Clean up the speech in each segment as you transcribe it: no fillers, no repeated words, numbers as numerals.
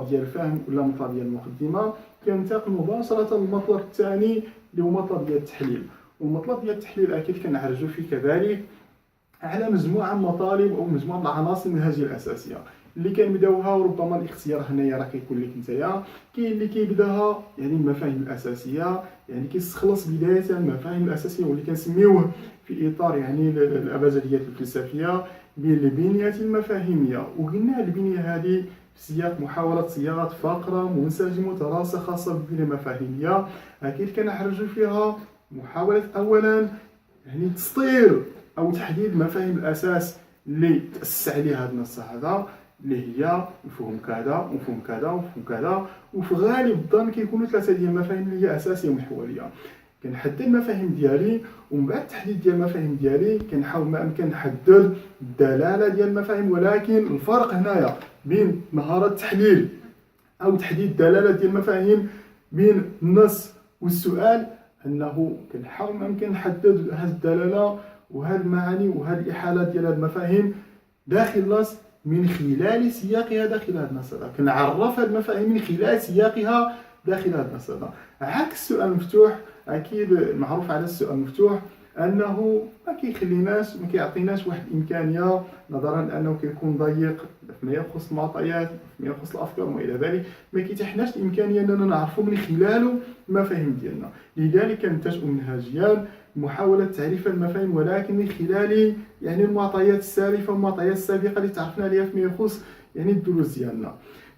مطلب ديال الفهم ولا مطلب ديال المقدمه، كننتقل مباشره للمطلب الثاني اللي هو مطلب ديال التحليل. والمطلب ديال التحليل اكيد كنعرجوا فيه كذلك على مجموعه من المطالب او مجموعه من العناصر المنهجيه الاساسيه اللي كنبداوها، وربما الاختيار هنايا راه كيكون لك نتايا. كاين اللي كيبداها يعني المفاهيم الاساسيه، يعني كيستخلص بدايه المفاهيم الاساسيه واللي كنسميوه في اطار يعني الابجديات الفلسفيه بالبنيه المفاهيميه. وقلنا البنيه هذه في سياق محاوله صياغه فقره منسجمه متراصه خاصه بالبنيه المفاهيميه. اكيد كنحرجوا فيها محاوله اولا يعني تسطير او تحديد مفاهيم الاساس اللي تاسس عليها هذا النص هذا، اللي هي مفهوم كذا ومفهوم كذا ومفهوم كذا. وفي غالب الظن كيكونوا ثلاثه ديال المفاهيم اللي هي اساسيه ومحوريه. كنحدد المفاهيم ديالي، ومن بعد التحديد ديال المفاهيم ديالي كنحاول ما امكن نحدد الدلاله ديال المفاهيم. ولكن الفرق هنايا بين مهاره التحليل او تحديد الدلاله ديال المفاهيم بين النص والسؤال انه كنحاول ما امكن نحدد هذه الدلاله وهذه المعاني وهذه الاحالات ديال هذه المفاهيم داخل النص من خلال سياقها داخل هذا النص. كنعرف هذه المفاهيم من خلال سياقها داخل هذا النص. عكس السؤال المفتوح، اكيد معروف على السؤال المفتوح انه ما كيخليناش ما كيعطيناش واحد الامكانيه، نظرا لانه كيكون ضيق فيما يخص المعطيات فيما يخص الافكار وما الى ذلك. ما كيتيحناش الامكانيه اننا نعرفوا من خلاله المفاهيم ديالنا. لذلك كنتجئ منهجيا محاوله تعريف المفاهيم ولكن من خلال يعني المعطيات السالفه والمعطيات السابقه اللي تعرفنا عليها فيما يخص يعني الدروس ديالنا.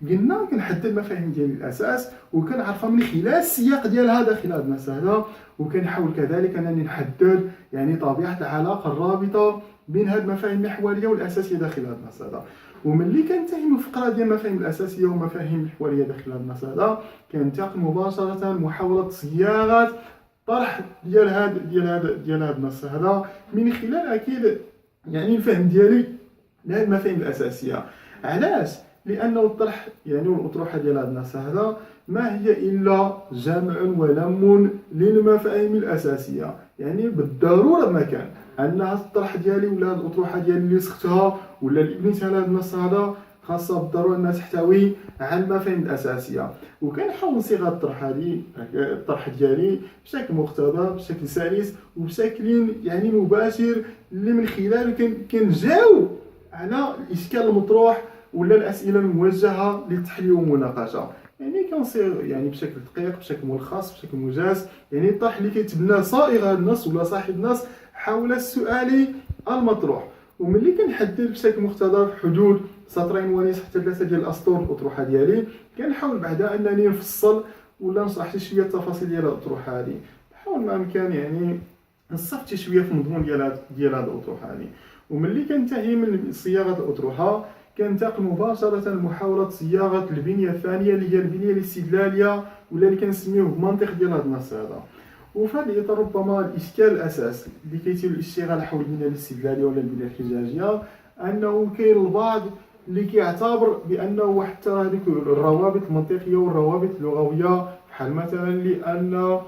قلنا كنحدد المفاهيم ديال الاساس وكنعرفها من خلال السياق ديالها داخل هذا النص هذا، وكنحاول كذلك انني نحدد يعني طبيعه العلاقه الرابطه بين هذه المفاهيم المحوريه والاساسيه داخل هذا النص هذا. وملي كنتهي من الفقره ديال المفاهيم الاساسيه والمفاهيم المحوريه داخل هذا النص هذا، كننتقل مباشره محاوله صياغه طرح ديال هذا النص هذا من خلال اكيد يعني الفهم ديالي لهذه المفاهيم الاساسيه. علاش؟ لانه الطرح يعني والاطروحه ديال هذا النص هذا ما هي الا جمع ولم للمفاهيم الاساسيه. يعني بالضروره ما كان ان هذا الطرح ديالي ولا هذه الاطروحه ديالي اللي سختها ولا اللي بنيتها لهذا النص هذا خاصه بالضروره انها تحتوي على المفاهيم الاساسيه. وكنحاول نصيغ الطرح ديالي بشكل مقتضب بشكل سلس وبشكل يعني مباشر اللي من خلاله كنجاوب على الاشكال المطروح ولا الاسئله الموجهه للتحليل والمناقشه. يعني كنصيغ يعني بشكل دقيق بشكل ملخص بشكل موجز يعني الطرح اللي كيتبنى صائغ هذا النص ولا صاحب النص حول السؤال المطروح. وملي كنحدد بشكل مقتضب حدود سطرين ونصف حتى 3 ديال الاسطور الاطروحه ديالي، كنحاول بعدا انني نفصل ولا نشرح شويه التفاصيل ديال الاطروحه هذه. بحاول ما امكن يعني نصفت شويه في المضمون ديال هذه الاطروحه هذه. وملي كنتهي من صياغه الاطروحه كننتقل مباشره لمحاوله صياغه البنيه الثانيه اللي هي البنيه الاستدلاليه ولا اللي كنسميوه المنطق ديال هذا النص هذا. وفي هذا الاطار ربما الاشكال الاساسي اللي كيتم الاشتغال حول البنيه الاستدلاليه ولا البنيه الحجاجيه انه كاين البعض اللي كيعتبر بانه واحد هذيك الروابط المنطقيه والروابط اللغويه بحال مثلا لان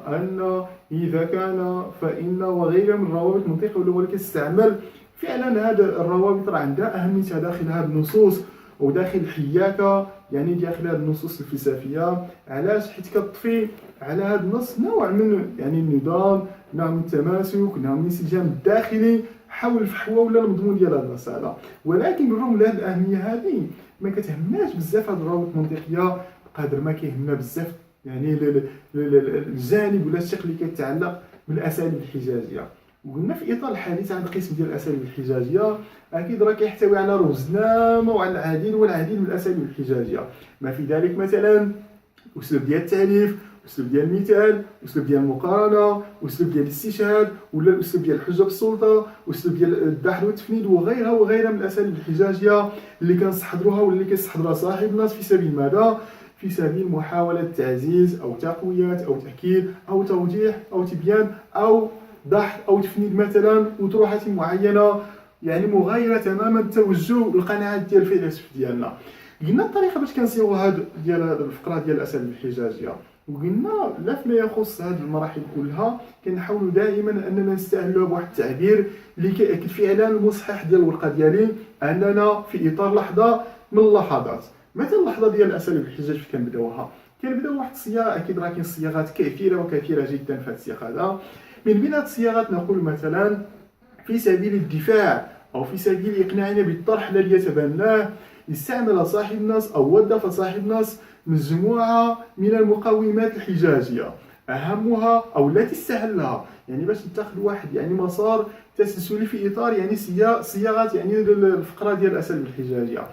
ان اذا كان فان وغيرها من الروابط المنطقيه واللغويه اللي كتستعمل فعلا. هذا الروابط راه عندها اهميتها داخل هذه النصوص وداخل الحياكه يعني داخل هذه النصوص الفلسفيه. علاش؟ حيت كتضفي على هذا النص نوع من يعني النظام، نوع من التماسك، نوع من الانسجام الداخلي حول الفحوى ولا المضمون ديال هذا النص هذا. ولكن بالرغم من هذه الاهميه هذه ما كتهمناش بزاف هذه الروابط المنطقيه بقدر ما كيهمنا بزاف يعني الجانب ولا الشق اللي كيتعلق بالاساليب الحجاجيه. وقلنا في اطار الحديث عن القسم ديال الاساليب الحجاجيه اكيد راه كيحتوي على روزنامه وعلى العديد والعديد من الاساليب الحجاجيه. ما في ذلك مثلا اسلوب ديال التاليف، اسلوب ديال المثال، اسلوب ديال المقارنه، اسلوب ديال الاستشهاد ولا الاسلوب ديال الحجه بالسلطه، اسلوب ديال الدحر والتفنيد وغيرها من الاساليب الحجاجيه اللي كنستحضروها واللي كيستحضرها صاحب النص في سبيل ماذا؟ في سبيل محاوله تعزيز او تقويه او تاكيد او توضيح او تبيان او دحر او تفنيد مثلا اطروحه معينه يعني مغايره تماما التوجه والقناعات ديال الفيلسوف ديالنا. قلنا الطريقه باش كنصيغوا هذه الفقره ديال الاساليب الحجاجيه. وقلنا لا فيما يخص هذه المراحل كلها كنحاولوا دائما اننا نستعملوا بواحد التعبير اللي كيأكد فعلا المصحح ديال الورقه ديالي اننا في اطار لحظه من اللحظات. مثلا اللحظه ديال الاسئله بالحجاج فين كنبداوها، كنبداو واحد الصياغه. اكيد راه كاين صياغات كثيره وكثيره جدا في هذا السياق هذا. من بين هذه الصياغات نقول مثلا في سبيل الدفاع أو في سبيل إقناعنا بالطرح الذي يتبناه، استعمل صاحب النص أو وظف صاحب النص مجموعة من المقومات الحجاجية أهمها أو التي استهلها، يعني باش نتخذ واحد يعني مسار تسلسلي في إطار يعني صياغة يعني الفقرة ديال الأساليب الحجاجية.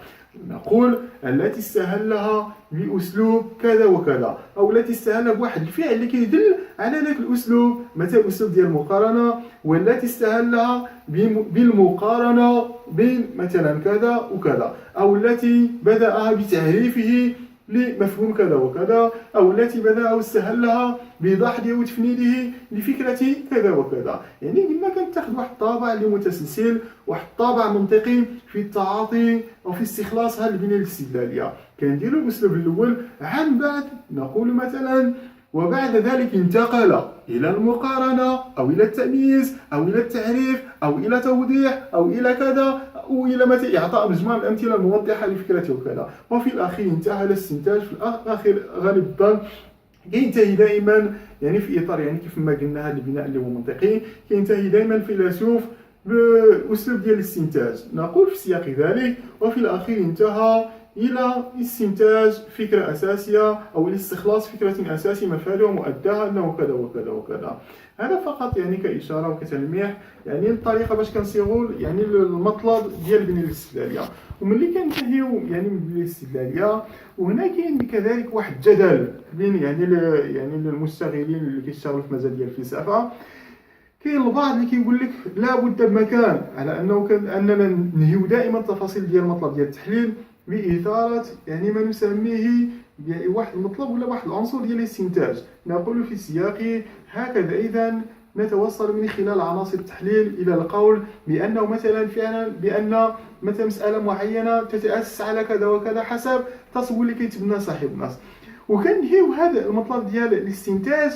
نقول التي استهلها بأسلوب كذا وكذا، أو التي استهلها بواحد الفعل اللي كيدل على ذاك الأسلوب، مثلا الأسلوب ديال المقارنة، والتي استهلها بالمقارنة بين مثلا كذا وكذا، أو التي بدأها بتعريفه لمفهوم كذا وكذا، أو التي بدأ أو استهلها بضحضه وتفنيده لفكرة كذا وكذا. يعني إما كنتاخذ واحد الطابع اللي متسلسل، واحد الطابع منطقي في التعاطي أو في استخلاص هذه البنية الاستدلالية، كنديرو الأسلوب الأول، عن بعد نقول مثلا وبعد ذلك انتقل إلى المقارنة أو إلى التمييز أو إلى التعريف أو إلى توضيح أو إلى كذا أو إلى مثلا إعطاء مجموعة من الأمثلة الموضحة لفكرته وكذا، وفي الأخير انتهى الاستنتاج. في الأخير غالب الظن كينتهي دائما يعني في إطار يعني كيف ما قلنا هذا البناء اللي هو منطقي، كينتهي دائما الفيلسوف بأسلوب ديال الاستنتاج. نقول في سياق ذلك وفي الأخير انتهى إلى استنتاج فكرة أساسية أو الاستخلاص فكرة أساسية مفادها ومؤداها أنه كذا وكذا وكذا. هذا فقط يعني كإشارة وكتلميح يعني الطريقة باش كنصيغوا يعني المطلب ديال البنية الاستدلالية. وملي كنتهيو يعني من البنية الاستدلالية، وهنا كاين كذلك واحد الجدل بين يعني المشتغلين اللي كيشتغلوا في مجال ديال الفلسفة. كاين البعض اللي كيقول لك لا بد بمكان على اننا ننهيو دائما التفاصيل ديال المطلب ديال التحليل بإثارة يعني ما نسميه واحد المطلب ولا واحد العنصر ديال الاستنتاج. نقول في سياق هكذا إذا نتوصل من خلال عناصر التحليل إلى القول بأنه مثلا فعلا بأن مثلا مسألة معينة تتأسس على كذا وكذا حسب تصور اللي كيتبنى صاحب النص. وكنهيو هذا المطلب ديال الاستنتاج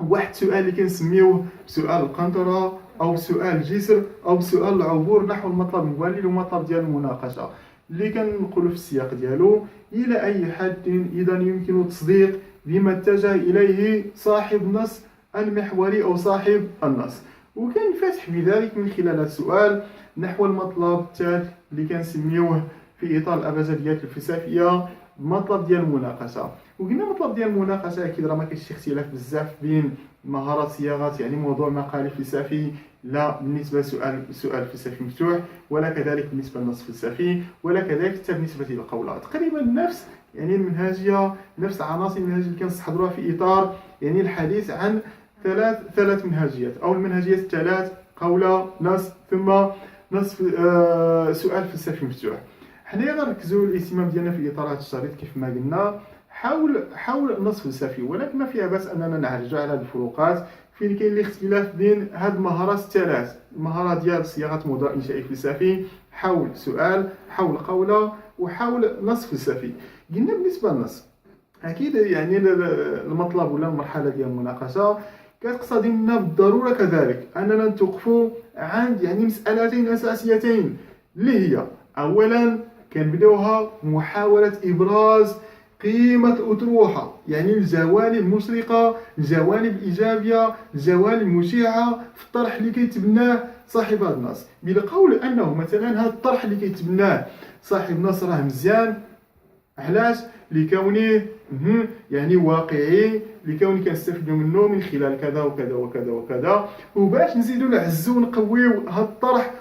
بواحد سؤال اللي كنسميوه سؤال القنطرة أو سؤال الجسر أو سؤال العبور نحو المطلب الموالي للمطلب ديال المناقشة، اللي كنقولوا في السياق ديالو إلى أي حد إذا يمكن تصديق بما اتجه إليه صاحب النص المحوري أو صاحب النص. وكان فتح بذلك من خلال السؤال نحو المطلب التالي اللي كنسميوه في إطار الأبجديات الفلسفية المطلب ديال المناقشة. وقلنا المطلب ديال المناقشة أكيد راه ما كاينش شي اختلاف بزاف بين مهارات صياغة يعني موضوع مقالي فلسفي لا بالنسبة لسؤال فلسفي مفتوح، ولا كذلك بالنسبة للنص الفلسفي، ولا كذلك حتى بالنسبة للقولة. تقريبا نفس يعني المنهجية، نفس عناصر المنهج اللي كنستحضروها في إطار يعني الحديث عن ثلاث منهجيات أو المنهجيات الثلاث: قولة، نص، ثم نص سؤال فلسفي مفتوح. حنايا غنركزوا الاهتمام ديالنا في إطار هذا الشريط كيف ما قلنا حول النص الفلسفي، ولكن ما فيها بس أننا نعرجوا على هذه الفروقات فين كاين الاختلاف بين هاد المهارات الثلاث: المهارة ديال صياغة موضوع إنشائي فلسفي، حول سؤال، حول قولة، وحول نص فلسفي. قلنا بالنسبة للنص أكيد يعني المطلب ولا المرحلة ديال المناقشة كتقتضي منا بالضرورة كذلك أننا نتوقفوا عند يعني مسألتين أساسيتين اللي هي أولا كنبداوها محاولة إبراز قيمة الأطروحة، يعني الجوانب المشرقة، الجوانب الإيجابية، الجوانب المشيعة في الطرح اللي كيتبناه صاحب هذا النص، بالقول أنه مثلا هذا الطرح اللي كيتبناه صاحب النص راه مزيان. علاش؟ لكونه يعني واقعي، لكونه كنستفيدوا منه من خلال كذا وكذا وكذا وكذا، وباش نزيدوا نعزوا ونقويو هذا الطرح